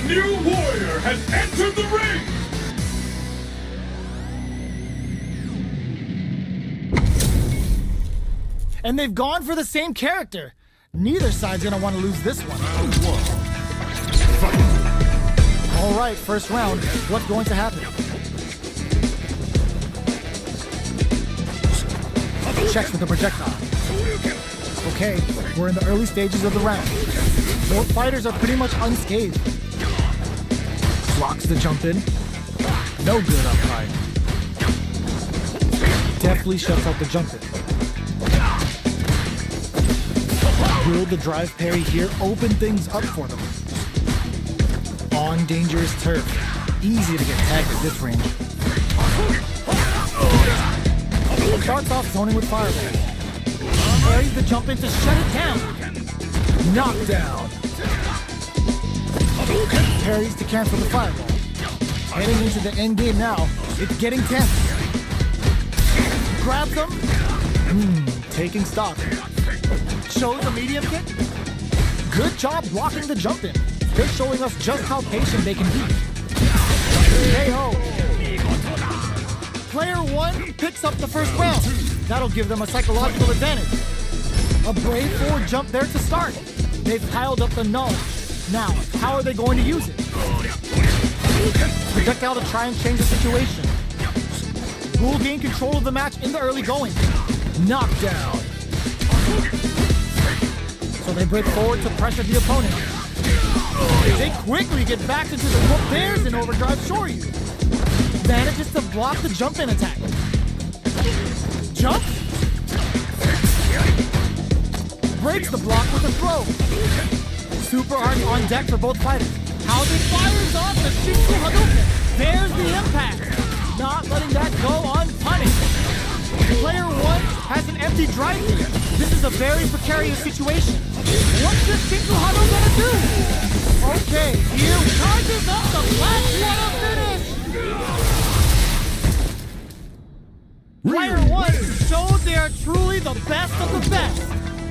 A new warrior has entered the ring! And they've gone for the same character. Neither side's gonna want to lose this one. All right, first round. What's going to happen? Checks with the projectile. Okay, we're in the early stages of the round. Both fighters are pretty much unscathed. Blocks the jump in. No good up high. Deftly shuts out the jump in. Will the drive parry here open things up for them? On dangerous turf. Easy to get tagged at this range. Starts off zoning with fireball. Parries the jump in to shut it down. Knockdown. Parries to cancel the fireball. Heading into the end game now. It's getting tense. Grabs them. Taking stock. Shows a medium kick. Good job blocking the jump in. They're showing us just how patient they can be. KO. Player one picks up the first round. That'll give them a psychological advantage. A brave forward jump there to start. They've piled up the knowledge. Now, how are they going to use it? Projectile to try and change the situation. Will gain control of the match in the early going. Knockdown. So they break forward to pressure the opponent. They quickly get back into the hook. There's an overdrive Shoryu. Manages to block the jump-in attack. Jump. Breaks the block with a throw. Super art on deck for both fighters. Housing fires off the Shinsu Hadouken. There's the impact. Not letting that go unpunished. Player one has an empty drive here. This is a very precarious situation. What's this Shinsu Hadouken gonna do? Okay, here charges up the Black Water finish. Player one showed they are truly the best of the best.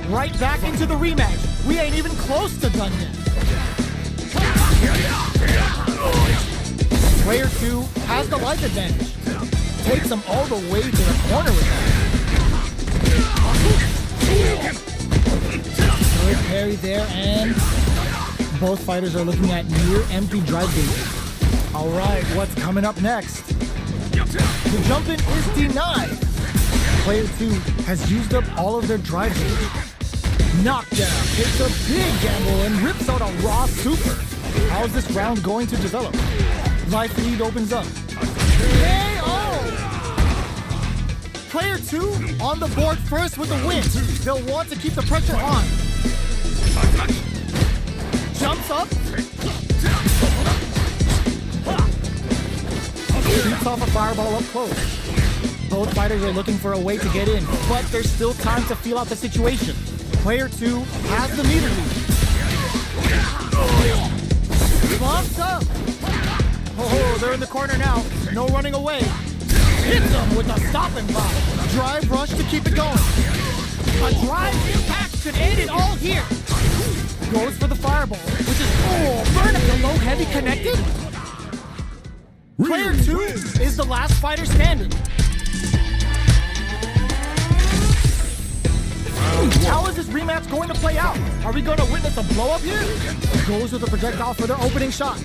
Right back into the rematch. We ain't even close to done yet. Player two has the life advantage. Takes them all the way to the corner with that. Good parry there, and both fighters are looking at near empty drive gauges. All right, what's coming up next? The jump-in is denied. Player two has used up all of their drive gauges. Knockdown takes a big gamble and rips out a raw super. How is this round going to develop? Life lead opens up. KO! Player two on the board first with the win. They'll want to keep the pressure on. Jumps up. Shoots off a fireball up close. Both fighters are looking for a way to get in, but there's still time to feel out the situation. Player two has the meter lead. Bumps up. Oh, they're in the corner now. No running away. Hits them with a stopping block. Drive rush to keep it going. A drive impact should end it all here. Goes for the fireball, which is burn up the low heavy connected. Player two is the last fighter standing. How is this rematch going to play out? Are we going to witness a blow up here? Goes with the projectile for their opening shot.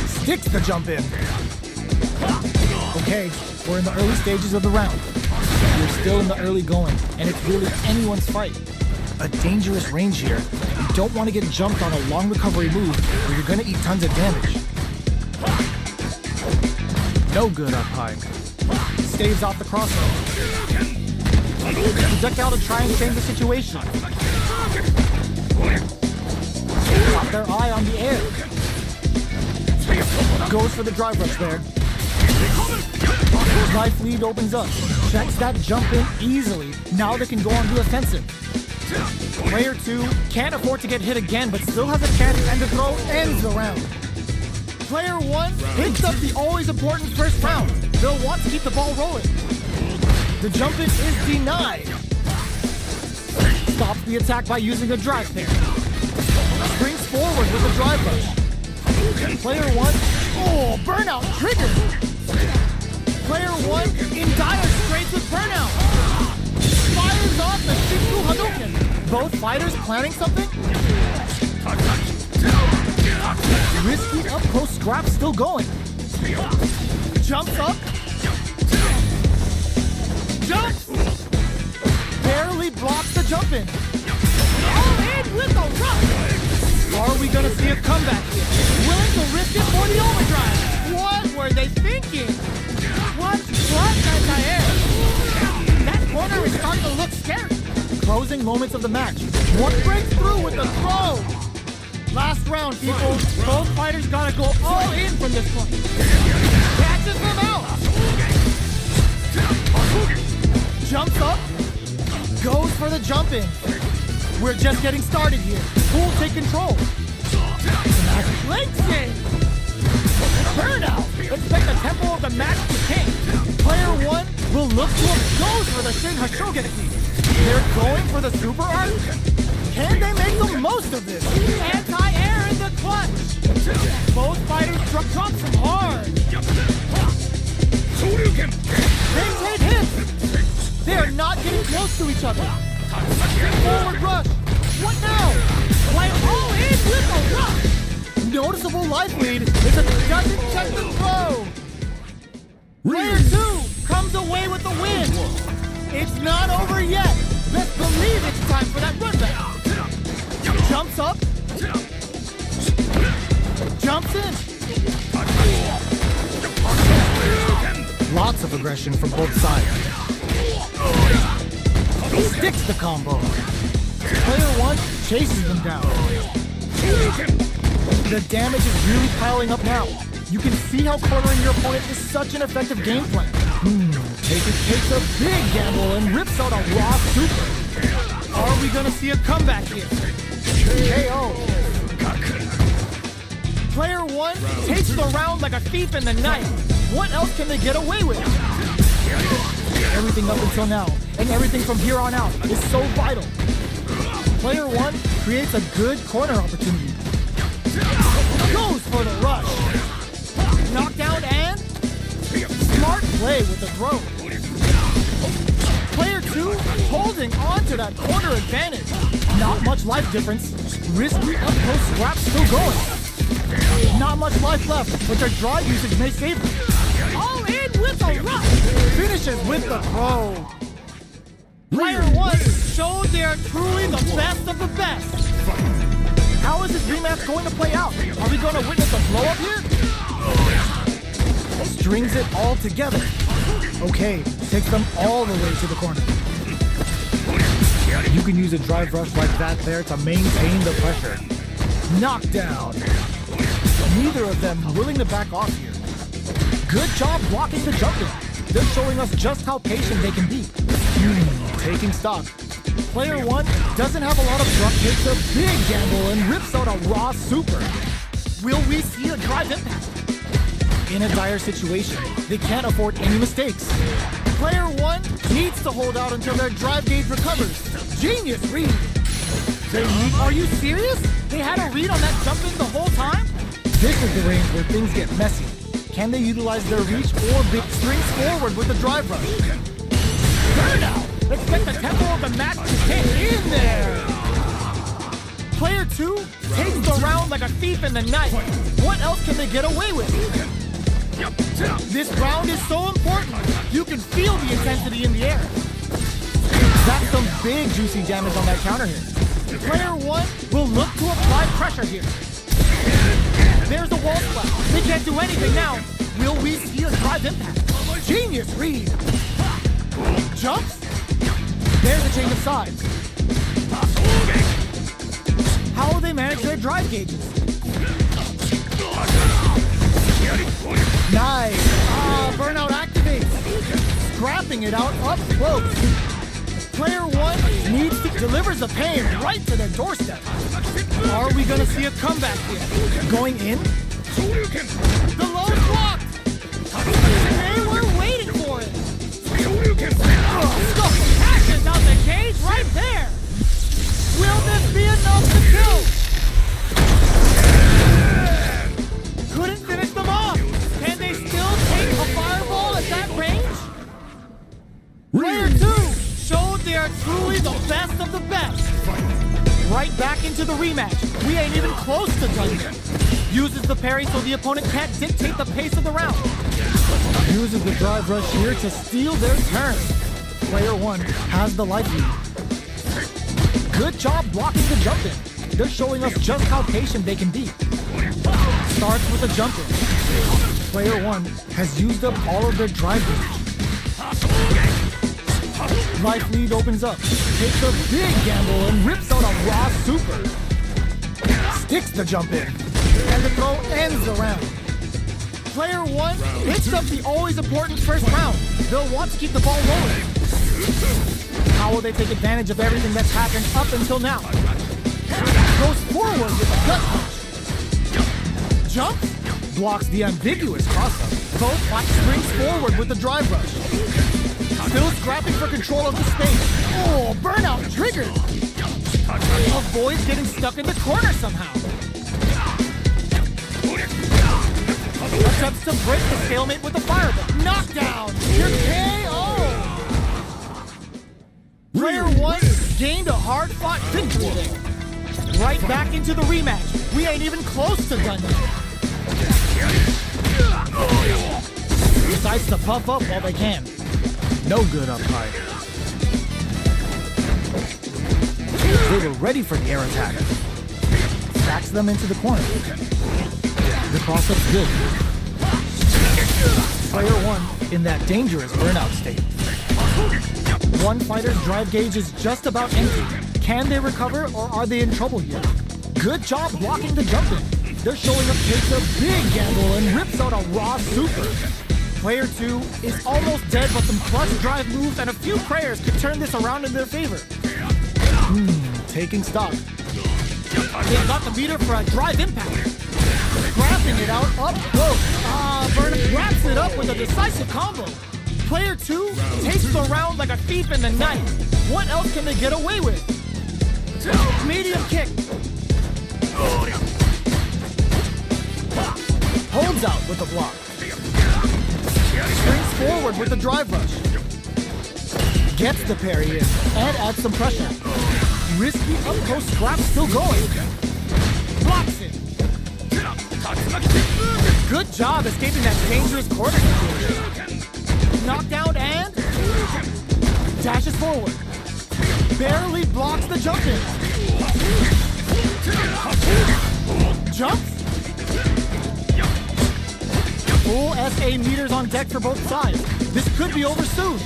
Sticks the jump in. Okay, we're in the early stages of the round. We're still in the early going, and it's really anyone's fight. A dangerous range here. You don't want to get jumped on a long recovery move, or you're going to eat tons of damage. No good up high. Staves off the crossroad. Projectile to try and change the situation. Got their eye on the air. Goes for the drive rush there. Life lead opens up. Checks that jump in easily. Now they can go on the offensive. Player two can't afford to get hit again, but still has a chance, and the throw ends the round. Player one picks up the always important first round. They'll want to keep the ball rolling. The jump-in is denied. Stops the attack by using a drive parry. springs forward with a drive rush. Player 1, oh, burnout triggered. Player 1 in dire straits with burnout. Fires off the Shinsu Hadouken. Both fighters planning something? Risky up-close scrap still going. Jumps up. Jumps! Barely blocks the jump in. All in with the rush! Are we gonna see a comeback here? Willing to risk it for the overdrive? What were they thinking? What anti-air? That corner is starting to look scary. Closing moments of the match. One breaks through with the throw. Last round, people. Both fighters gotta go all in from this point. Catches them out. Jumps up. Goes for the jump in. We're just getting started here. Who will take control? Leg save. Burnout. Expect the tempo of the match to change. Player 1 will look to him. Goes for the Shin Hashogen. They're going for the super art. Can they make the most of this? Anti-air in the clutch. Both fighters drop some hard. They take hits. They are not getting close to each other. Forward rush. What now? Play all in with the rush. Noticeable life lead is a doesn't check the throw. Player 2 comes away with the win. It's not over yet. Let's believe it's time for that run back. Jumps up. Jumps in. Lots of aggression from both sides. Sticks the combo. Player 1 chases them down. The damage is really piling up now. You can see how cornering your opponent is such an effective game plan. Taker takes a big gamble and rips out a raw super. Are we gonna see a comeback here? KO. Player 1 takes the round like a thief in the night. What else can they get away with? Everything up until now, and everything from here on out, is so vital. Player 1 creates a good corner opportunity. Goes for the rush. Knockdown and smart play with the throw. Player 2 holding on to that corner advantage. Not much life difference. Risky up-close scrap still going. Not much life left, but their drive usage may save them. All in with the rush. Finishes with the throw. Player 1 showed they are truly the best of the best. How is this rematch going to play out? Are we going to witness a blow-up here? Strings it all together. Okay, takes them all the way to the corner. You can use a drive rush like that there to maintain the pressure. Knockdown. Neither of them willing to back off here. Good job blocking the jumping. They're showing us just how patient they can be. Taking stock. Player 1 doesn't have a lot of luck, takes a big gamble and rips out a raw super. Will we see a drive impact? In a dire situation, they can't afford any mistakes. Player 1 needs to hold out until their drive gauge recovers. Genius read. Are you serious? They had a read on that jump in the whole time? This is the range where things get messy. Can they utilize their reach or big strings forward with the drive rush? Burnout! Expect the tempo of the match to hit in there! Player 2 takes the round like a thief in the night. What else can they get away with? This round is so important. You can feel the intensity in the air. That's some big juicy damage on that counter hit. Player 1 will look to apply pressure here. There's a wall splash. They can't do anything now. Will we see a drive impact? Genius read. Jumps. There's a change of sides. How will they manage their drive gauges? Nice. Burnout activates. Scrapping it out up close. Player 1 needs to delivers the pain right to their doorstep. Are we gonna see a comeback here? Going in? The low block! They were waiting for it! Passes out the cage right there! Will this be enough to kill? are truly the best of the best. Right back into the rematch. We ain't even close to done yet. Uses the parry so the opponent can't dictate the pace of the round. Uses the drive rush here to steal their turn. Player 1 has the life lead. Good job blocking the jump in. They're showing us just how patient they can be. Starts with a jump in. Player 1 has used up all of their drive range. Life lead opens up, takes a big gamble and rips out a raw super. Sticks the jump in, and the throw ends the round. Player 1 picks up the always important first round. They'll want to keep the ball rolling. How will they take advantage of everything that's happened up until now? Goes forward with a gut punch. Jumps, blocks the ambiguous cross-up. Both springs forward with the drive rush. Still scrapping for control of the space. Oh, burnout triggered. Avoids getting stuck in the corner somehow. Attempts to break the stalemate with the fireball. Knockdown. Your KO. Player 1 gained a hard-fought victory there. Right back into the rematch. We ain't even close to done yet. Decides to puff up while they can. No good up high. They were ready for the air attack. Backs them into the corner. The cross-up's good. Player 1 in that dangerous burnout state. One fighter's drive gauge is just about empty. Can they recover or are they in trouble here? Good job blocking the jump in. They're showing up, takes a big gamble and rips out a raw super. Player 2 is almost dead, but some clutch drive moves and a few prayers could turn this around in their favor. Taking stock. They've got the meter for a drive impact. Grabbing it out up close. Burnham wraps it up with a decisive combo. Player 2 takes the round like a thief in the night. What else can they get away with? Medium kick. Holds out with the block. Springs forward with the drive rush. Gets the parry in and adds some pressure. Risky up-close scrap still going. Blocks it. Good job escaping that dangerous corner situation. Knockdown and dashes forward. Barely blocks the jump in. Jumps. Full SA meters on deck for both sides. This could be over soon.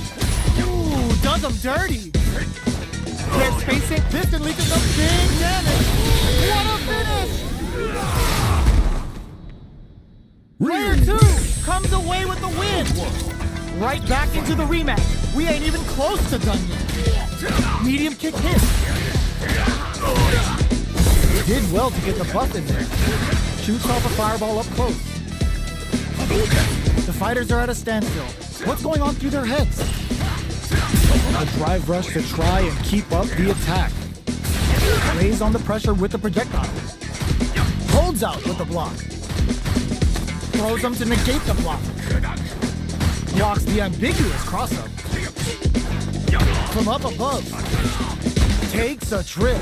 Ooh, does them dirty. Can't space it. This can lead to some big damage. What a finish! Player 2 comes away with the win. Right back into the rematch. We ain't even close to done yet. Medium kick hit. Did well to get the buff in there. Shoots off a fireball up close. The fighters are at a standstill. What's going on through their heads? A drive rush to try and keep up the attack. Lays on the pressure with the projectile. Holds out with the block. Throws them to negate the block. Blocks the ambiguous cross-up. From up above. Takes a trip.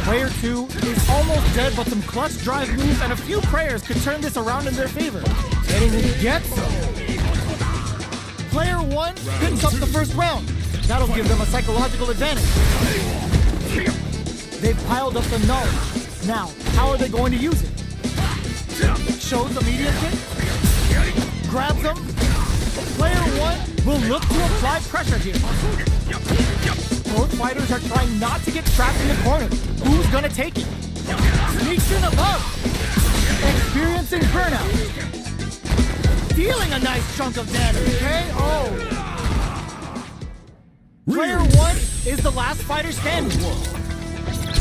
Player 2 is almost dead, but some clutch drive moves and a few prayers could turn this around in their favor. Getting it gets them. Player 1 picks up the first round. That'll give them a psychological advantage. They've piled up the knowledge. Now, how are they going to use it? Shows the medium kick. Grabs them. Player 1 will look to apply pressure here. Both fighters are trying not to get trapped in the corner. Who's gonna take it? Sneaks in above. Experiencing burnout. Dealing a nice chunk of damage. KO. Player 1 is the last fighter standing.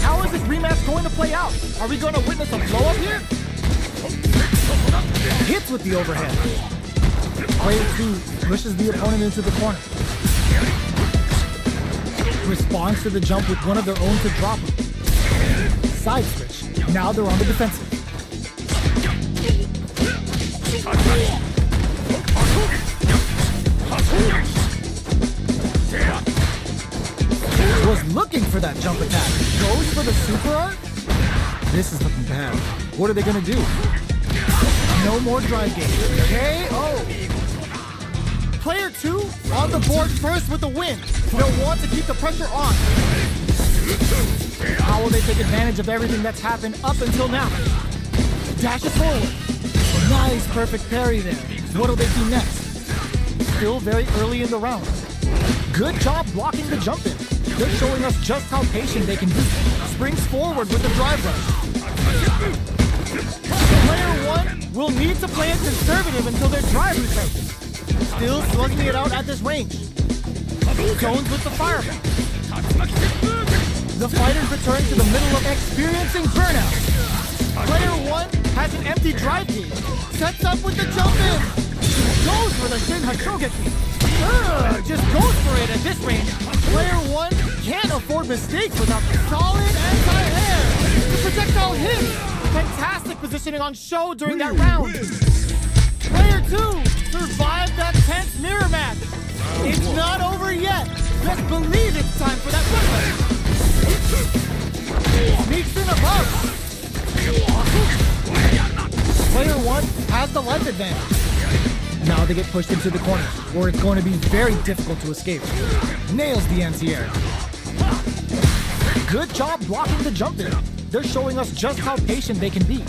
How is this rematch going to play out? Are we going to witness a blow-up here? Hits with the overhead. Player 2 pushes the opponent into the corner. Responds to the jump with one of their own to drop him. Side switch. Now they're on the defensive. Was looking for that jump attack. Goes for the super art? This is looking bad. What are they gonna do? No more drive game. KO! Player 2 on the board first with the win. They'll want to keep the pressure on. How will they take advantage of everything that's happened up until now? Dashes forward. Nice, perfect parry there. What will they do next? Still very early in the round. Good job blocking the jump in. They're showing us just how patient they can be. Springs forward with the drive rush. Player 1 will need to play it conservative until their drive returns. Still slugging it out at this range. Jones with the fireball. The fighters return to the middle of experiencing burnout. Player 1 has an empty drive gauge. Sets up with the jump in. Goes for the Shin Hashogeki. Just goes for it at this range. Player 1 can't afford mistakes without solid anti-air. The projectile hit. Fantastic positioning on show during that round. Player 2 survived that tense mirror match. It's not over yet. Let's believe it's time for that weapon. Sneaks in above. Player 1 has the life advantage. Now they get pushed into the corner, where it's going to be very difficult to escape. Nails the anti-air. Good job blocking the jump in. They're showing us just how patient they can be.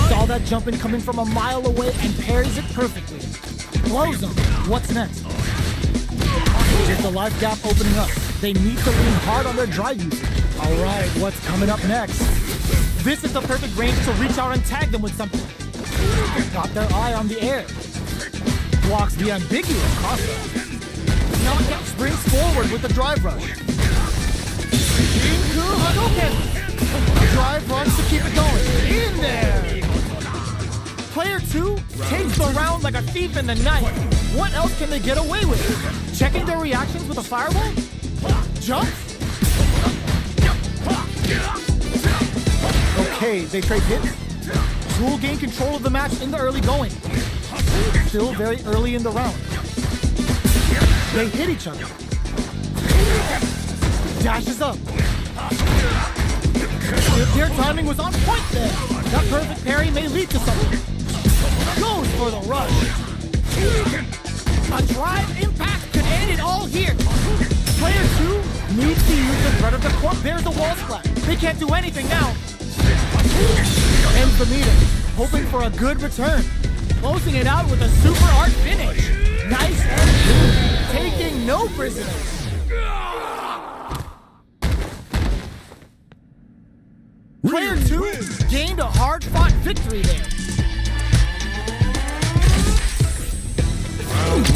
Saw that jump in coming from a mile away and parries it perfectly. Blows them. What's next? With the life gap opening up, they need to lean hard on their drive usage. Alright, what's coming up next? This is the perfect range to reach out and tag them with something. Got their eye on the air. Blocks the ambiguous crossover. Knockout springs forward with the drive rush. Shinku Hadouken! Drive runs to keep it going. In there! Player 2 takes the round like a thief in the night. What else can they get away with? Checking their reactions with a fireball? Jumps? Okay, they trade hits. Who will gain control of the match in the early going? Still very early in the round. They hit each other. Dashes up. Their timing was on point there. That perfect parry may lead to something. Goes for the rush. A drive impact could end it all here. Player 2 needs to use the threat of the court. There's a wall splat. They can't do anything now. Ends the meter, hoping for a good return. Closing it out with a super art finish. Nice and clean, taking no prisoners. Player 2 gained a hard-fought victory there.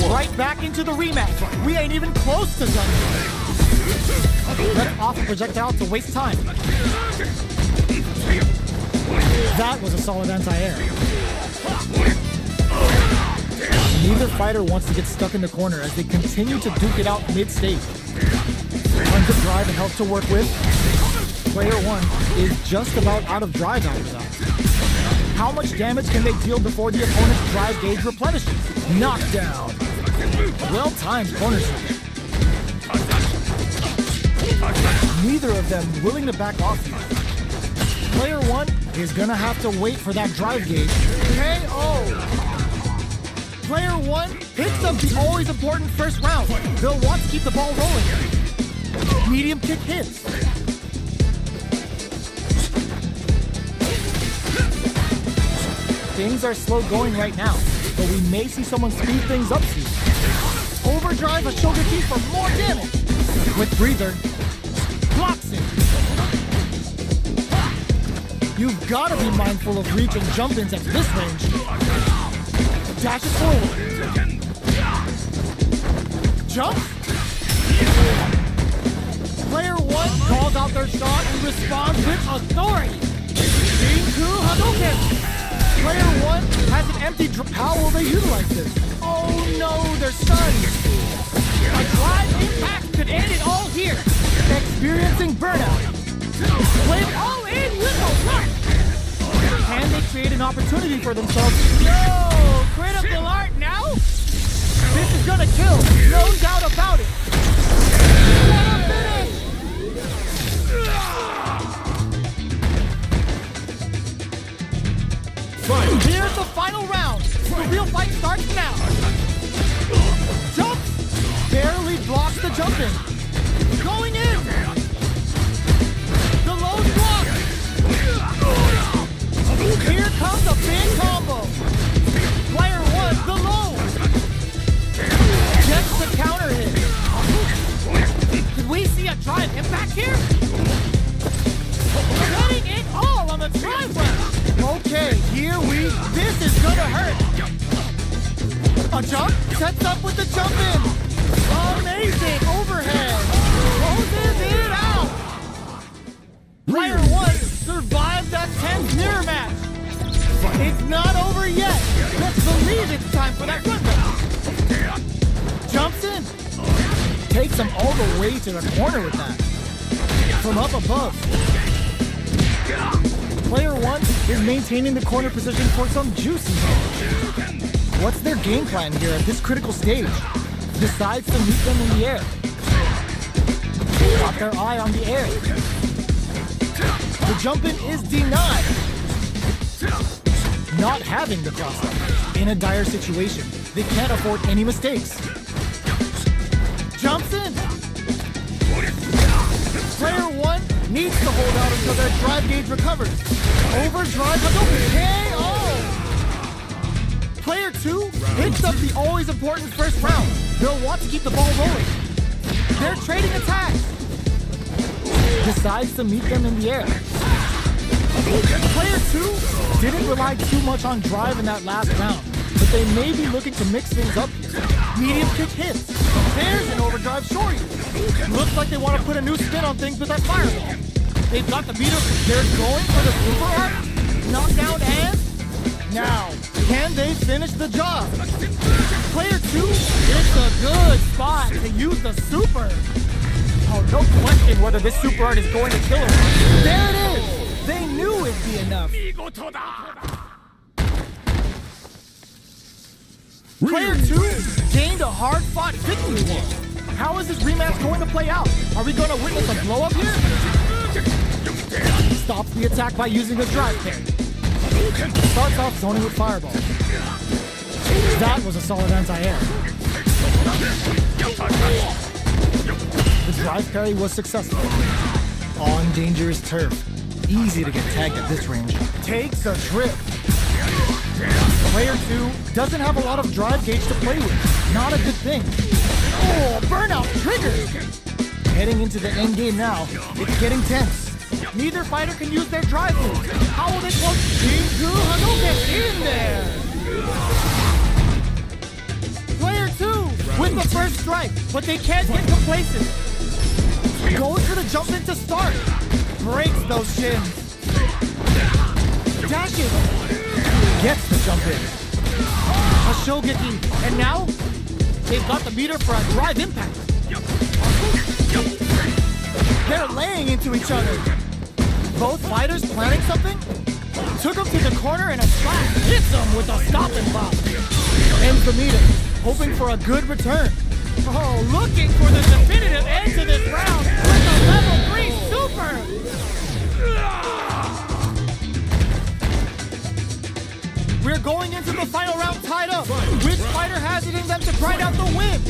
Right back into the rematch. We ain't even close to done. Let's off a projectile to waste time. That was a solid anti-air. Neither fighter wants to get stuck in the corner as they continue to duke it out mid-stage. Tons of drive and health to work with. Player 1 is just about out of drive after that. How much damage can they deal before the opponent's drive gauge replenishes? Knockdown. Well-timed corner sweep. Neither of them willing to back off here. Player 1 is gonna have to wait for that drive gauge. KO! Player 1 picks up the always important first round. They'll want to keep the ball rolling. Medium kick hits. Things are slow going right now, but we may see someone speed things up soon. Overdrive a shoulder kick for more damage. With breather, blocks it. You've got to be mindful of reach and jump-ins at this range. Dashes forward. Jump. Player 1 calls out their shot and responds with authority. Shinku Hadouken. Player 1 has an empty How will they utilize this? Oh no, they're stunned. A drive impact could end it all here. Experiencing burnout. Play it all in with a rush. Can they create an opportunity for themselves? No! Critical art now? This is gonna kill, no doubt about it. A jump, sets up with the jump in. Amazing overhead. Closes it out. Player 1 survived that tense mirror match. It's not over yet. Let's believe it's time for that run back. Jumps in. Takes him all the way to the corner with that. From up above. Player 1 is maintaining the corner position for some juicy damage. What's their game plan here at this critical stage? Decides to meet them in the air. Got their eye on the air. The jump-in is denied. Not having the cross-up. In a dire situation, they can't afford any mistakes. Jumps in. Player 1 needs to hold out until their drive gauge recovers. Overdrive Hadouken KO! Player 2 picks up the always important first round. They'll want to keep the ball rolling. They're trading attacks. Decides to meet them in the air. Player 2 didn't rely too much on drive in that last round, but they may be looking to mix things up here. Medium kick hits. There's an overdrive shorty. Looks like they want to put a new spin on things with that fireball. They've got the beater. They're going for the super arc. Knockdown and... Now, can they finish the job? Player 2, it's a good spot to use the super. Oh, no question whether this super art is going to kill him. There it is. They knew it'd be enough. Player 2 gained a hard-fought victory here. How is this rematch going to play out? Are we going to witness a blow-up here? Stops the attack by using the drive parry. Starts off zoning with fireball. That was a solid anti-air. The drive parry was successful. On dangerous turf. Easy to get tagged at this range. Takes a trip. Player 2 doesn't have a lot of drive gauge to play with. Not a good thing. Oh, burnout triggered! Heading into the end game now, it's getting tense. Neither fighter can use their drive moves. How will they close Jingu Hadouken in there? Player 2 with the first strike, but they can't get complacent. Goes for the jump in to start. Breaks those shins. Dashes. Gets the jump in. A Shogeki. And now, they've got the meter for a drive impact. They're laying into each other. Both fighters planning something? Took him to the corner and a slap hits him with a stop and pop. Ends the meter, hoping for a good return. Oh, looking for the definitive end to this round with a level 3 super! We're going into the final round tied up. Which fighter has it in them to grind out the win?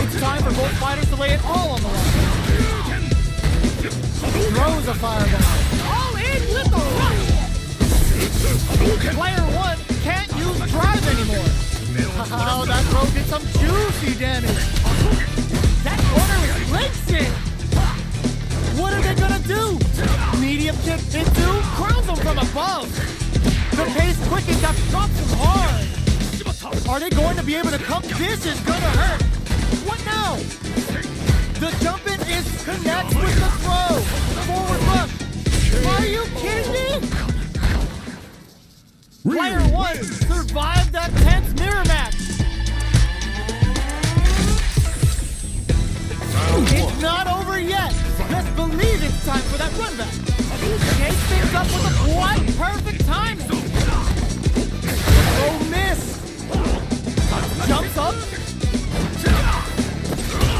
It's time for both fighters to lay it all on the line. Throws a fireball. All in with the rush. Player 1 can't use drive anymore. Oh, that throw did some juicy damage. That corner is blitzing. What are they gonna do? Medium kick into, crowns them from above. The pace quickens up, drops them hard. Are they going to be able to come? This is gonna hurt. What now? The jump-in is connects with the throw. Forward rush. Are you kidding me? Player 1 survived that tense mirror match. It's not over yet. Let's believe it's time for that run back. Takes things up with a quite perfect timing. Oh, miss. Jumps up.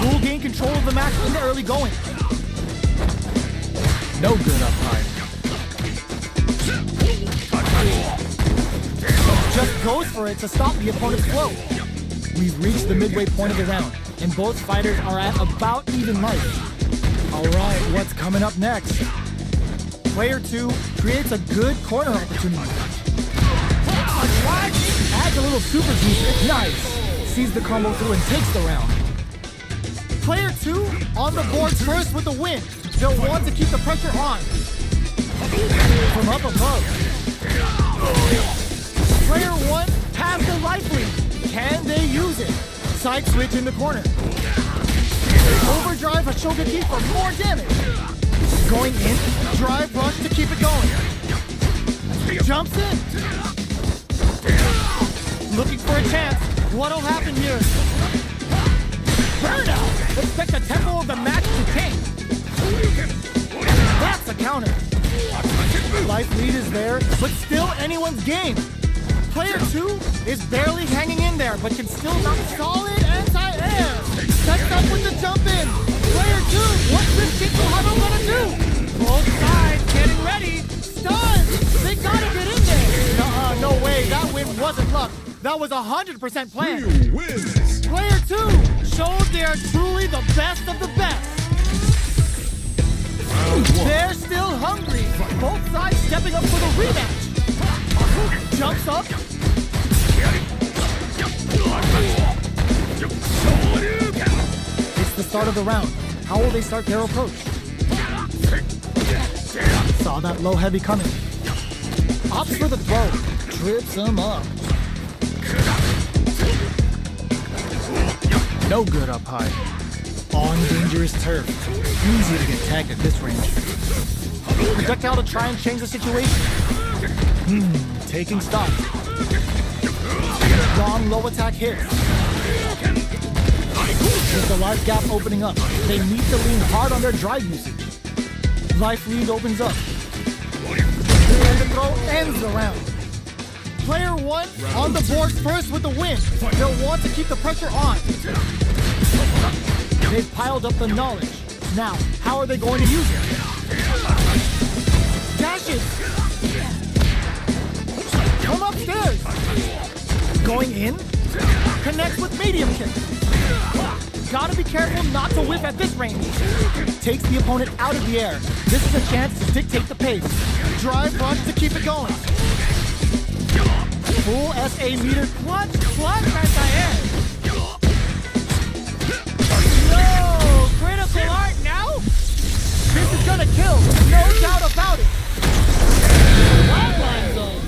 Will gain control of the match in the early going. No good up high. Just goes for it to stop the opponent's flow. We've reached the midway point of the round, and both fighters are at about even life. Alright, what's coming up next? Player 2 creates a good corner opportunity. Adds a little super juice. Nice. Sees the combo through and takes the round. Player 2 on the board first with the win. They'll want to keep the pressure on. From up above. Player 1 Pass the life lead. Can they use it? Side switch in the corner. Overdrive Hashogaki for more damage. Going in, drive rush to keep it going. Jumps in. Looking for a chance. What'll happen here? Burnout! Expect the tempo of the match to tank. That's a counter. Life lead is there, but still anyone's game. Player 2 is barely hanging in there, but can still knock solid anti-air. Sets up with the jump in. Player 2, what's this Kitsu Hado gonna do? Both sides getting ready. Stunned. They gotta get in there. No way. That win wasn't luck. That was 100% planned. Real wins. Player 2 showed they are truly the best of the best. They're still hungry. Both sides stepping up for the rematch. Jumps up. It's the start of the round. How will they start their approach? Saw that low heavy coming. Opts for the throw. Trips him up. No good up high. On dangerous turf. Easy to get tagged at this range. Projectile to try and change the situation. Taking stock. Long low attack hits. With the life gap opening up, they need to lean hard on their drive usage. Life lead opens up. And the throw ends the round. Player 1 on the board first with the win. They'll want to keep the pressure on. They've piled up the knowledge. Now, how are they going to use it? Dashes! Come upstairs! Going in? Connects with medium kick. Gotta be careful not to whiff at this range. Takes the opponent out of the air. This is a chance to dictate the pace. Drive rush to keep it going. Full SA meter clutch anti-air. No! Critical art now? This is gonna kill, no doubt about it. Flatline zone.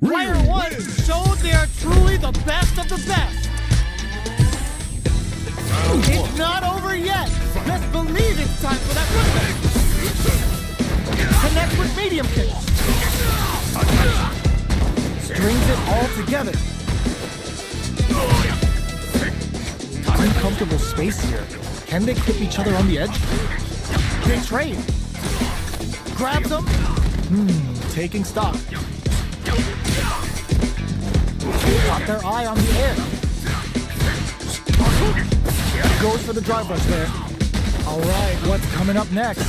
Player 1 showed they are truly the best of the best. It's not over yet. Let's believe it's time for that football. Connect with medium kick. Strings it all together. Uncomfortable space here. Can they clip each other on the edge? They trade. Grabs them. Taking stock. Got their eye on the air. Goes for the drive rush there. Alright, what's coming up next?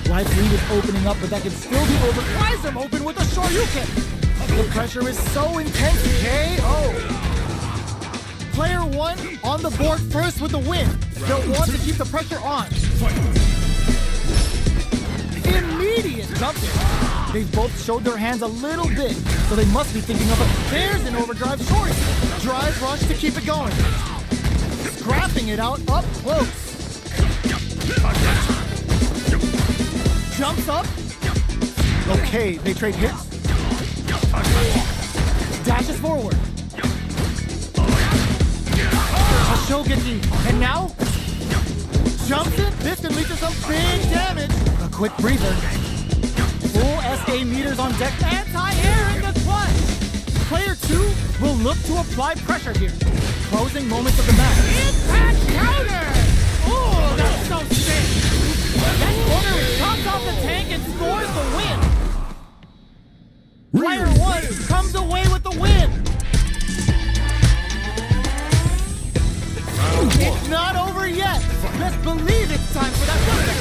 Life lead is opening up, but that can still be over. Flies them open with a Shoryuken. The pressure is so intense. KO. Player 1 on the board first with the win. They'll want to keep the pressure on. Immediate jump in. They've both showed their hands a little bit, so they must be thinking of a there's an overdrive short. Drive rush to keep it going. Scrapping it out up close. Jumps up. Okay, they trade hits. Dashes forward. A Shogeki. And now? Jumps in. This can lead to some big damage. A quick breather. Full SA meters on deck. Anti-air in the clutch. Player 2 will look to apply pressure here. Closing moments of the match. Impact counter! Oh, that's so sick. That corner comes off the tank and scores the win. Player 1 comes away with the win. It's not over yet. Let's believe it's time for that jump in.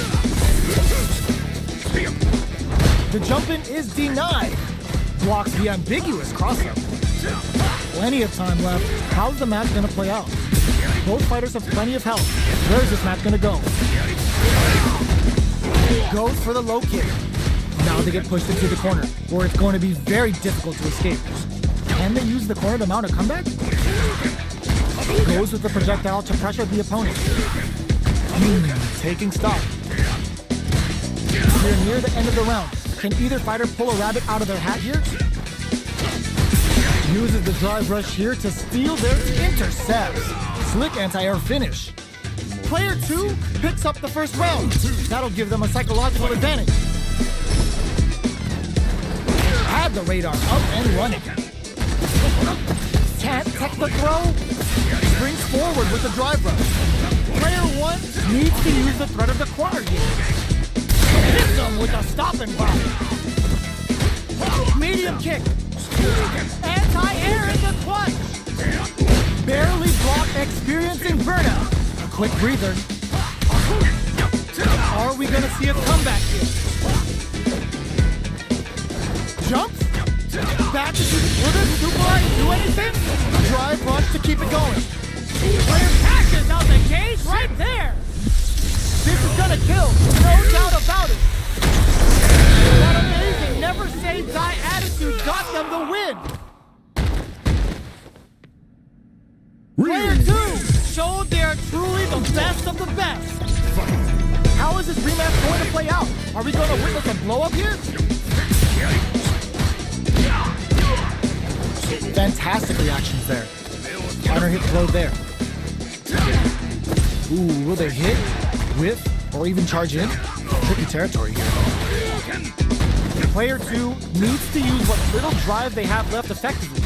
The jump in is denied. Blocks the ambiguous cross-up. Plenty of time left. How's the match gonna play out? Both fighters have plenty of health. Where's this match gonna go? Goes for the low kick. Now they get pushed into the corner, where it's going to be very difficult to escape. Can they use the corner to mount a comeback? Goes with the projectile to pressure the opponent. Taking stock. We're near the end of the round. Can either fighter pull a rabbit out of their hat here? Uses the drive rush here to steal their intercepts. Slick anti-air finish. Player 2 picks up the first round. That'll give them a psychological advantage. Had the radar up and running. Can't tech the throw. Springs forward with the drive rush. Player 1 needs to use the threat of the corner here. Hits them with a stop and block. Medium kick. Anti-air in the clutch. Barely blocked, experiencing burnout. A quick breather. Are we gonna see a comeback here? Jumps. Back to will this super do anything? Drive rush to keep it going. Player passes out the cage right there. This is gonna kill, no doubt about it. That amazing never say die attitude got them the win. Player 2 showed they're truly the best of the best. How is this rematch going to play out? Are we going to witness a blow up here? Fantastic reactions there. Counter hit throw there. Ooh, will they hit, whiff, or even charge in? Tricky territory here. Player 2 needs to use what little drive they have left effectively.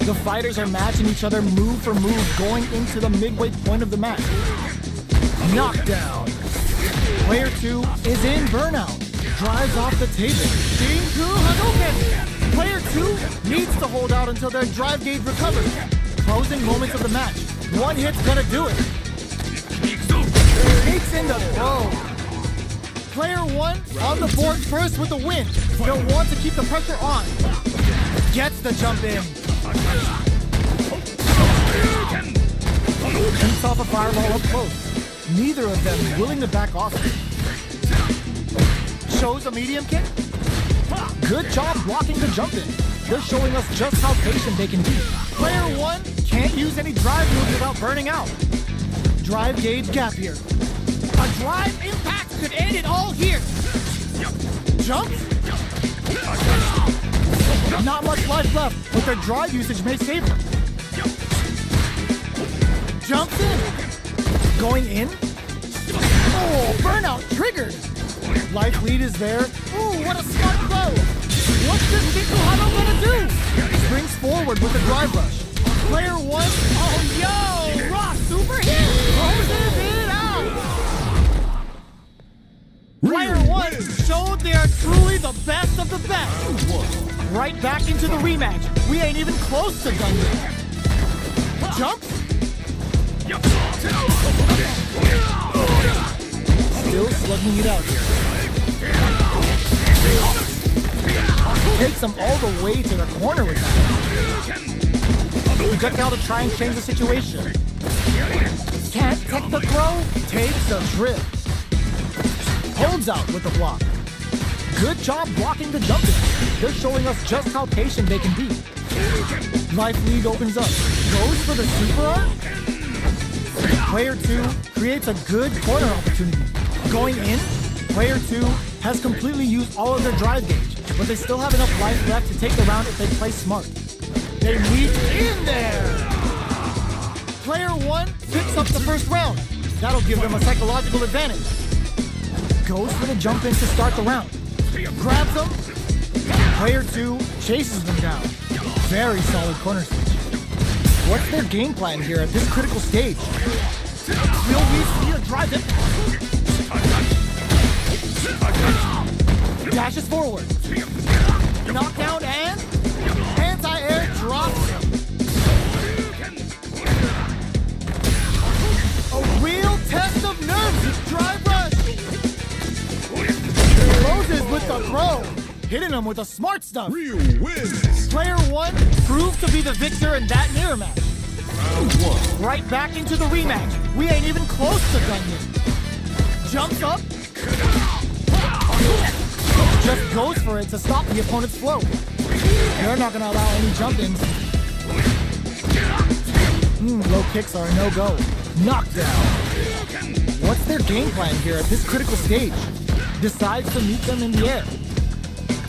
The fighters are matching each other move for move going into the midway point of the match. Knockdown. Player 2 is in burnout. Drives off the table. King Hadouken. Player 2 needs to hold out until their drive gauge recovers. Closing moments of the match. One hit's gonna do it. Takes in the throw. Player 1 on the board first with the win. They'll want to keep the pressure on. Gets the jump in. Shoots off a fireball up close. Neither of them willing to back off. Shows a medium kick. Good job blocking the jump in. They're showing us just how patient they can be. Player 1 can't use any drive moves without burning out. Drive gauge gap here. A drive impact could end it all here. Jump. Not much life left, but their drive usage may save them. Jumps in. Going in. Oh, burnout triggered. Life lead is there. Ooh, what a smart throw. What's this Kikuhano gonna do? Springs forward with a drive rush. Player 1. Oh, yo! Raw super hit! Closes it out! Player 1 showed they are truly the best of the best. Right back into the rematch. We ain't even close to done yet. Jump. Still slugging it out here. Takes them all the way to the corner with that. Projectile to try and change the situation. Can't tech the throw. Takes a trip. Holds out with the block. Good job blocking the jump in. They're showing us just how patient they can be. Life lead opens up. Goes for the super art. Player 2 creates a good corner opportunity. Going in, player 2 has completely used all of their drive gauge, but they still have enough life left to take the round if they play smart. They leap in there! Player 1 picks up the first round. That'll give them a psychological advantage. Goes for the jump in to start the round. Grabs them. Player 2 chases them down. Very solid corner switch. What's their game plan here at this critical stage? Will we see a drive impact? Dashes forward. Knockdown and anti-air drops him. A real test of nerves. Drive rush. Closes with the throw. Hitting him with a smart stuff. Real wins. Player 1 proved to be the victor in that mirror match. Right back into the rematch. We ain't even close to done yet. Jumps up. Just goes for it to stop the opponent's flow. They're not going to allow any jump-ins. Low kicks are a no-go. Knockdown. What's their game plan here at this critical stage? decides to meet them in the air.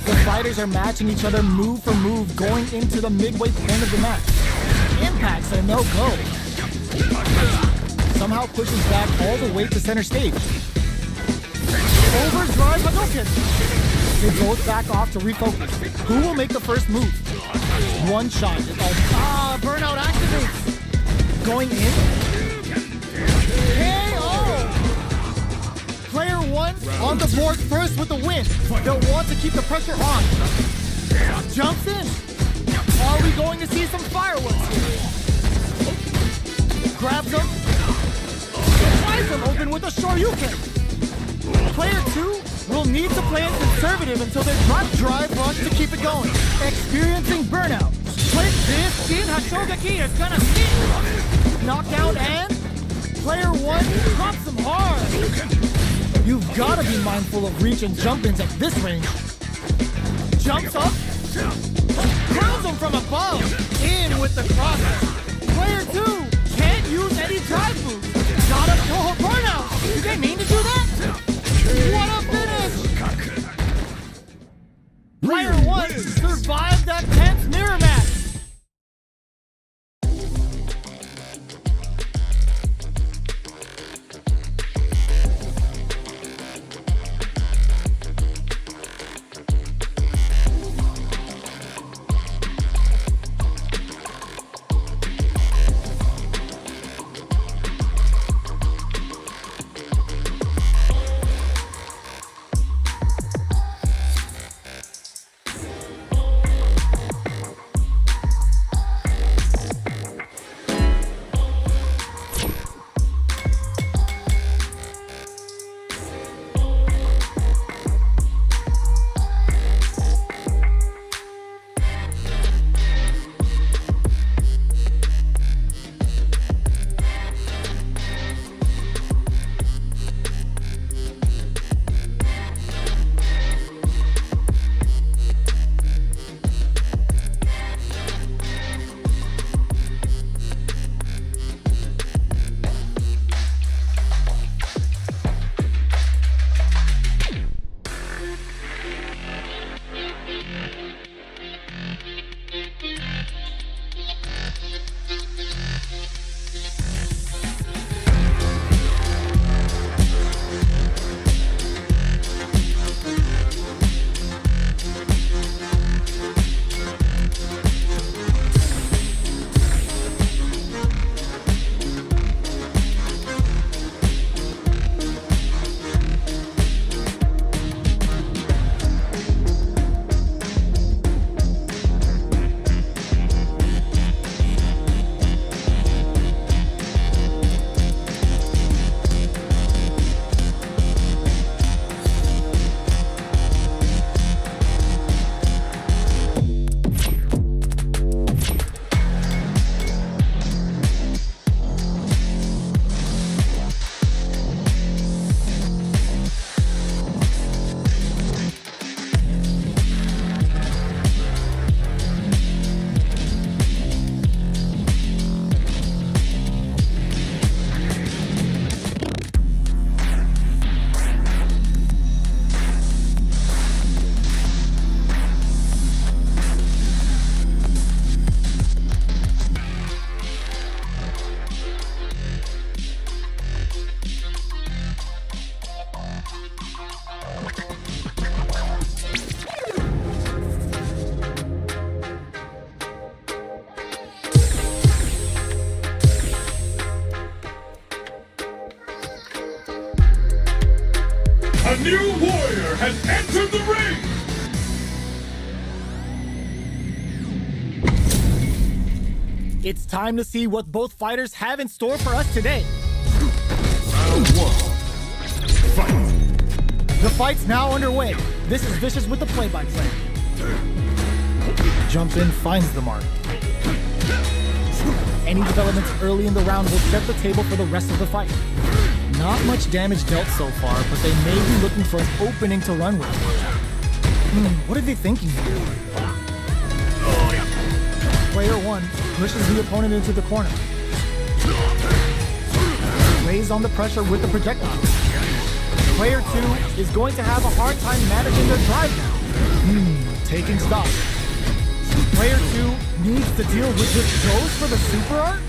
The fighters are matching each other move for move going into the midway point of the match. Impacts a no-go. Somehow pushes back all the way to center stage. Overdrive Hadouken! They both back off to refocus. Who will make the first move? One shot. Burnout activates. Going in. KO! Player one on the board first with the win. They'll want to keep the pressure on. Jumps in. Are we going to see some fireworks here? Grabs him. Tries him open with a Shoryuken. Player two will need to play it conservative until they drop drive rush to keep it going. Experiencing burnout. Click this in Hashogaki is gonna hit. Knockdown and player one drops him hard. You've gotta be mindful of reach and jump-ins at this range. Jumps up. Curls him from above. In with the cross. Player two can't use any drive moves. Gotta pull burnout. Did they mean to do that? What a finish! Player one survived that tense mirror match. A new warrior has entered the ring! It's time to see what both fighters have in store for us today. Round one. Fight! The fight's now underway. This is Vicious with the play-by-play. Jumps in, finds the mark. Any developments early in the round will set the table for the rest of the fight. Not much damage dealt so far, but they may be looking for an opening to run with. What are they thinking here? Player one pushes the opponent into the corner. Lays on the pressure with the projectile. Player 2 is going to have a hard time managing their drive now. Taking stock. Player 2 needs to deal with this. Goes for the super art?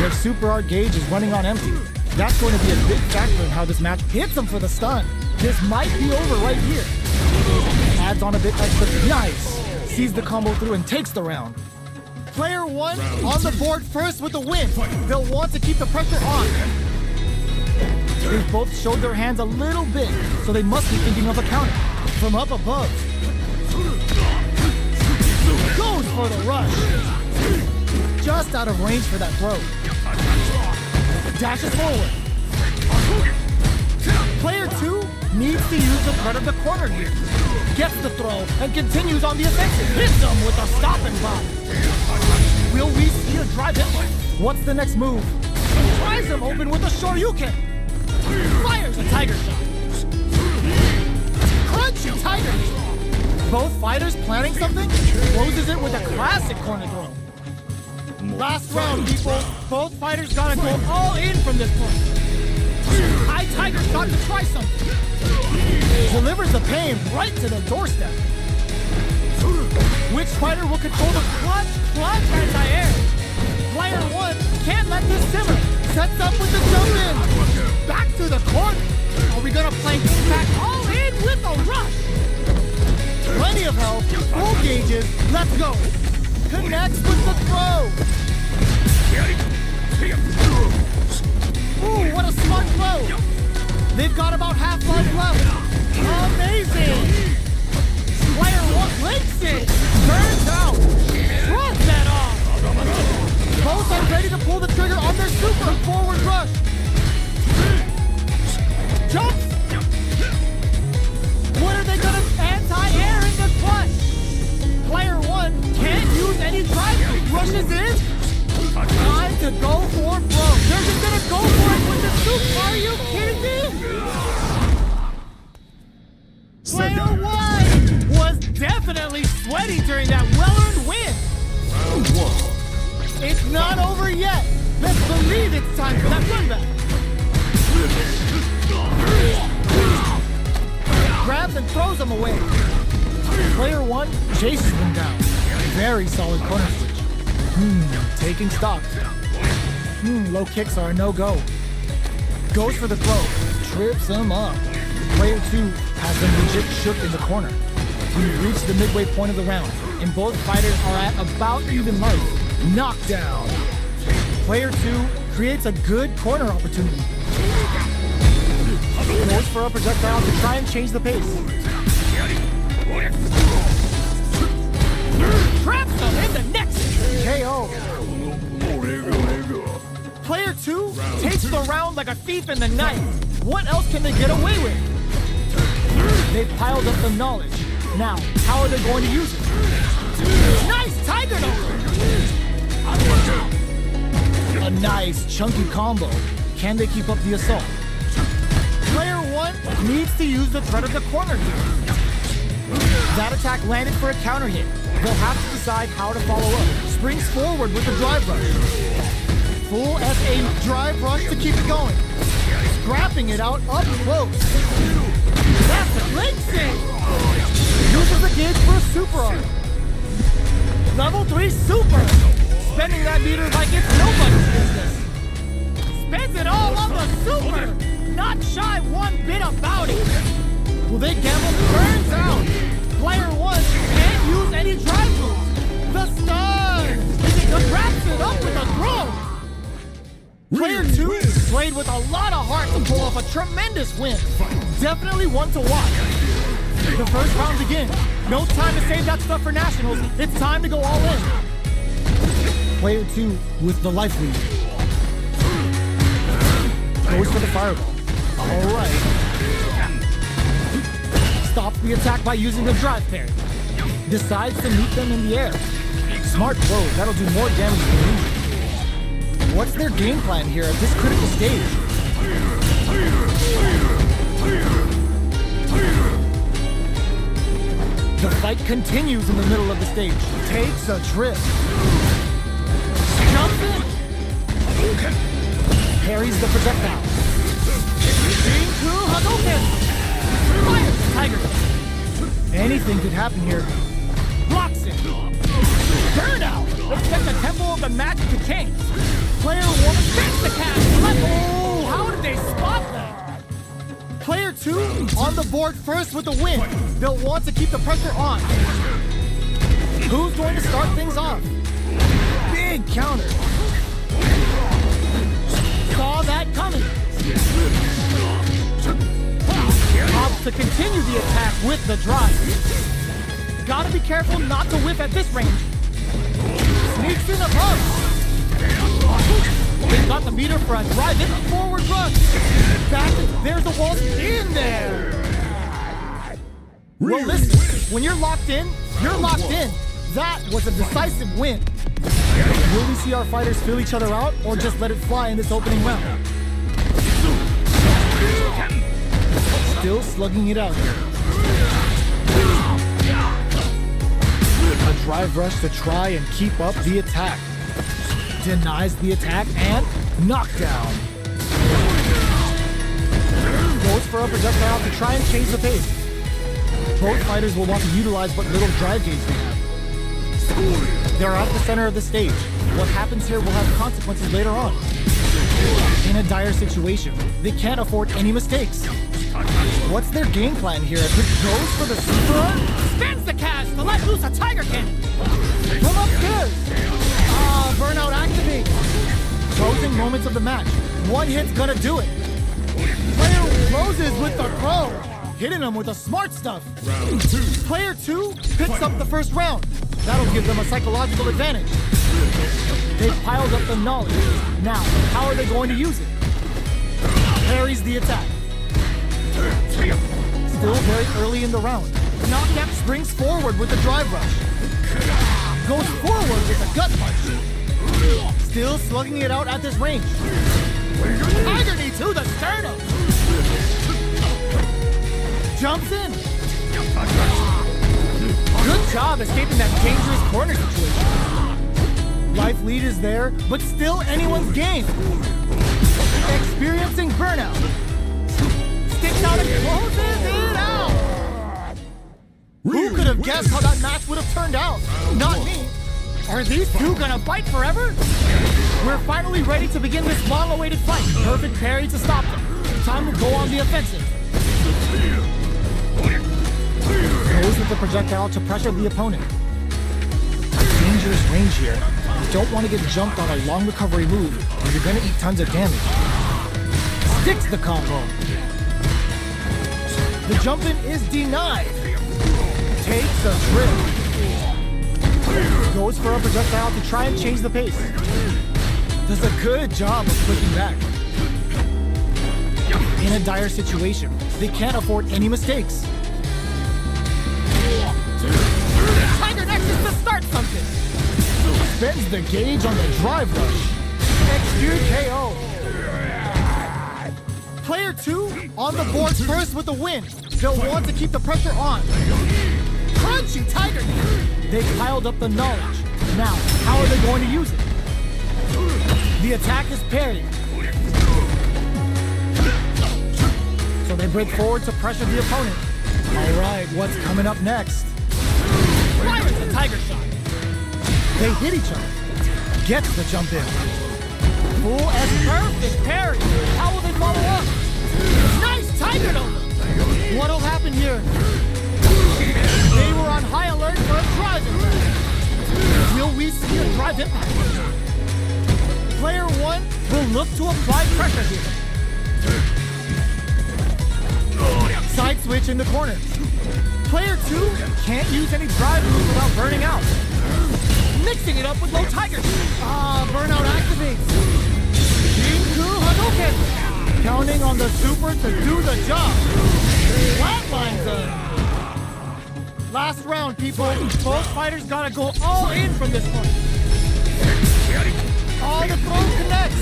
Their super art gauge is running on empty. That's going to be a big factor in how this match hits him for the stun. This might be over right here. Adds on a bit extra. Nice! Sees the combo through and takes the round. Player 1 on the board first with the win. They'll want to keep the pressure on. They've both showed their hands a little bit, so they must be thinking of a counter. From up above. Goes for the rush. Just out of range for that throw. Dashes forward. Player 2 needs to use the threat of the corner here. Gets the throw and continues on the offensive. Hits him with a stop and block. Will we see a drive hit? What's the next move? Tries him open with a Shoryuken. Fires a tiger shot. Crunchy tiger shot. Both fighters planning something? Closes it with a classic corner throw. Last round, people. Both fighters gotta go all in from this point. High tiger shot to try something. Delivers the pain right to the doorstep. Which fighter will control the clutch anti-air? Player 1 can't let this simmer. Sets up with the jump in. Back to the corner. Are we gonna play impact all in with a rush? Plenty of health, full gauges, let's go. Connects with the throw. Ooh, what a smart throw. They've got about half life left. Amazing. Player 1 blinks it. Turns out. Shrugs that off. Both are ready to pull the trigger on their super forward rush. Jumps. What are they gonna anti-air in the clutch? Player 1 can't use any drive. Rushes in. Time to go for broke. They're just gonna go for it with the super. Are you kidding me? Player 1 was definitely sweaty during that well-earned win. It's not over yet. Let's believe it's time for that run back. Grabs and throws him away. Player 1 chases him down. Very solid corner switch. Taking stock. Low kicks are a no-go. Goes for the throw. Trips him up. Player 2 has them legit shook in the corner. We reached the midway point of the round, and both fighters are at about even life. Knockdown. Player 2 creates a good corner opportunity. Goes for a projectile to try and change the pace. Traps him in the next KO. Player 2 takes the round like a thief in the night. What else can they get away with? They've piled up the knowledge. Now, how are they going to use it? Nice tiger nose! A nice chunky combo. Can they keep up the assault? Player 1 needs to use the threat of the corner here. That attack landed for a counter hit. They'll have to decide how to follow up. Springs forward with the drive rush. Full SA drive rush to keep it going. Scrapping it out up close. That's a great save! Uses the gauge for a super art. Level 3 super! Spending that meter like it's nobody's business. Spends it all on the super! Not shy one bit about it. Will they gamble? Turns out, player 1 can't use any drive moves. The stun! He wraps it up with a throw! Player 2 played with a lot of heart to pull off a tremendous win. Definitely one to watch. The first round begins. No time to save that stuff for nationals. It's time to go all in. Player 2 with the life lead. Goes for the fireball. All right. Stops the attack by using the drive parry. Decides to meet them in the air. Smart throw. That'll do more damage than usual. What's their game plan here at this critical stage? The fight continues in the middle of the stage. Takes a trip. Jumps in. Parries the projectile. Being Hadouken! Fire the Tiger! Anything could happen here. Blocks it! Burnout! Expect the tempo of the match to change. Player 1 gets the cast! Oh, how did they spot that? Player 2 on the board first with the win. They'll want to keep the pressure on. Who's going to start things off? Big counter. Saw that coming. Opts to continue the attack with the drive. Gotta be careful not to whiff at this range. Sneaks in above. They got the meter for a drive in forward run. Back, there's the wall in there. Well, listen, when you're locked in, you're locked in. That was a decisive win. Will we see our fighters fill each other out or just let it fly in this opening round? Still slugging it out here. A drive rush to try and keep up the attack. Denies the attack and knockdown. Goes for a projectile to try and change the pace. Both fighters will want to utilize what little drive gauge they have. They're at the center of the stage. What happens here will have consequences later on. In a dire situation, they can't afford any mistakes. What's their game plan here? Rick goes for the super? Spins the cast to let loose a Tiger Cannon. From upstairs! Burnout activates. Closing moments of the match. One hit's gonna do it. Player closes with the throw. Hitting him with the smart stuff. Round 2. Player 2 picks up the first round. That'll give them a psychological advantage. They've piled up the knowledge. Now, how are they going to use it? Parries the attack. Still very early in the round. Knockout springs forward with the drive rush. Goes forward with a gut punch. Still slugging it out at this range. Tiger knee to the sternum. Jumps in. Good job escaping that dangerous corner situation. Life lead is there, but still anyone's game. Experiencing burnout. Sticks out and closes it out. Who could have guessed how that match would have turned out? Not me. Are these two gonna fight forever? We're finally ready to begin this long-awaited fight. Perfect parry to stop them. Time to go on the offensive. Goes with the projectile to pressure the opponent. Dangerous range here. You don't want to get jumped on a long recovery move, or you're gonna eat tons of damage. Sticks the combo. The jump in is denied. Takes a trip. Goes for a projectile to try and change the pace. Does a good job of clicking back. In a dire situation, they can't afford any mistakes. Tiger next is to start something. Spends the gauge on the drive rush. Execute KO. Player 2 on the board first with the win. They'll want to keep the pressure on. Crunchy Tiger knee. They've piled up the knowledge. Now, how are they going to use it? The attack is parried. So they break forward to pressure the opponent. All right, what's coming up next? Fires the Tiger shot. They hit each other. Gets the jump in. Full and perfect parry. How will they follow up? Nice Tiger nose. What'll happen here? They were on high alert for a drive impact. Will we see a drive impact? Player 1 will look to apply pressure here. Side switch in the corner. Player 2 can't use any drive moves without burning out. Mixing it up with low Tiger. Burnout activates. Jinku Hadouken. Counting on the super to do the job. Flatlines them. Last round, people. Both fighters gotta go all in from this point. All the throws connects.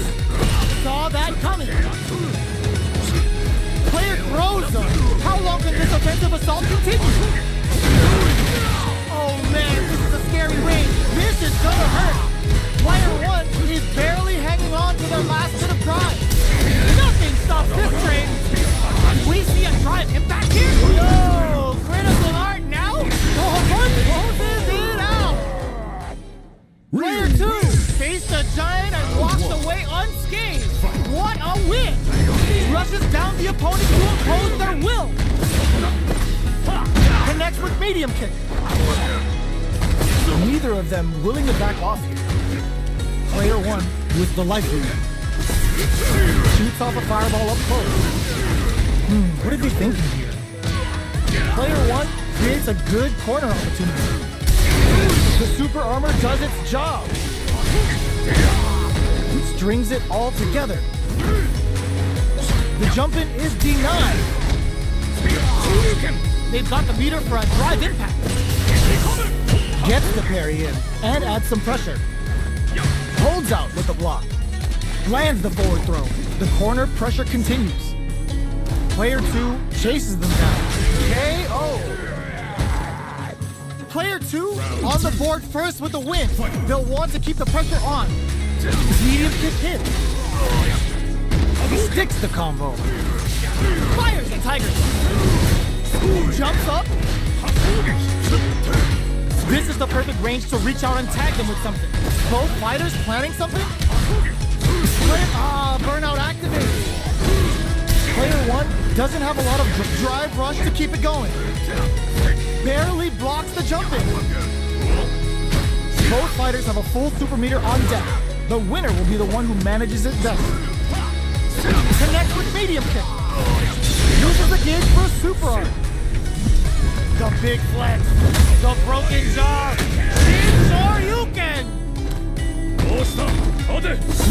Saw that coming. Player throws them. How long can this offensive assault continue? Oh man, this is a scary range. This is gonna hurt. Player 1 is barely hanging on to their last bit of drive. Nothing stops this train. Player 2 faced the giant and walked away unscathed. What a win! Rushes down the opponent to impose their will. Connects with medium kick. Neither of them willing to back off here. Player 1 with the life lead. Shoots off a fireball up close. What are they thinking here? Player 1 creates a good corner opportunity. The super armor does its job. Strings it all together. The jump in is denied. They've got the meter for a drive impact. Gets the parry in and adds some pressure. Holds out with the block. Lands the forward throw. The corner pressure continues. Player 2 chases them down. KO. Player 2 on the board first with the win. They'll want to keep the pressure on. Medium kick hit. Sticks the combo. Fires the tiger. Jumps up. This is the perfect range to reach out and tag them with something. Both fighters planning something? Burnout activated. Player 1 doesn't have a lot of drive rush to keep it going. Barely blocks the jump in. Both fighters have a full super meter on deck. The winner will be the one who manages it best. Connects with medium kick. Uses the gauge for a super arm. The big flex. The broken jaw. Shoryuken.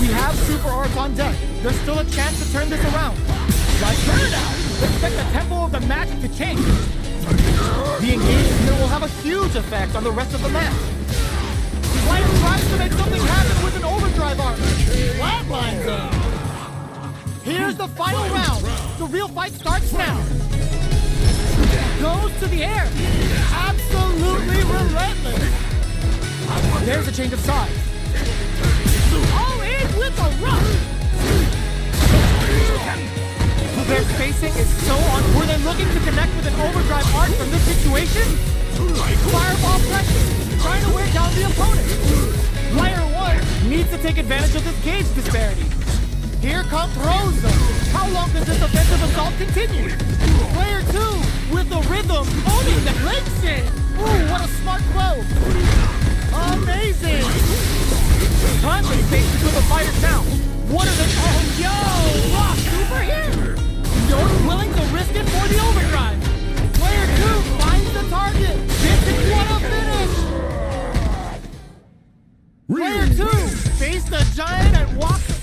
We have super arts on deck. There's still a chance to turn this around. Like burnout. Expect the tempo of the match to change. The engagement here will have a huge effect on the rest of the match. Player tries to make something happen with an overdrive arm. Flatlines him. Here's the final round. The real fight starts now. Goes to the air. Absolutely relentless. There's a change of sides. All in with a rush. Their spacing is so on. Were they looking to connect with an overdrive arc from this situation? Fireball pressure, trying to wear down the opponent. Player 1 needs to take advantage of this gauge disparity. Here comes Rosa. How long does this offensive assault continue? Player 2 with the rhythm, owning the Glenson. Ooh, what a smart throw. Amazing. Timely space between the fighters now. What are they? Oh, yo, rock super here. You're willing to risk it for the overdrive. Player 2 finds the target. This is what a finish. Player 2 faced the giant and walks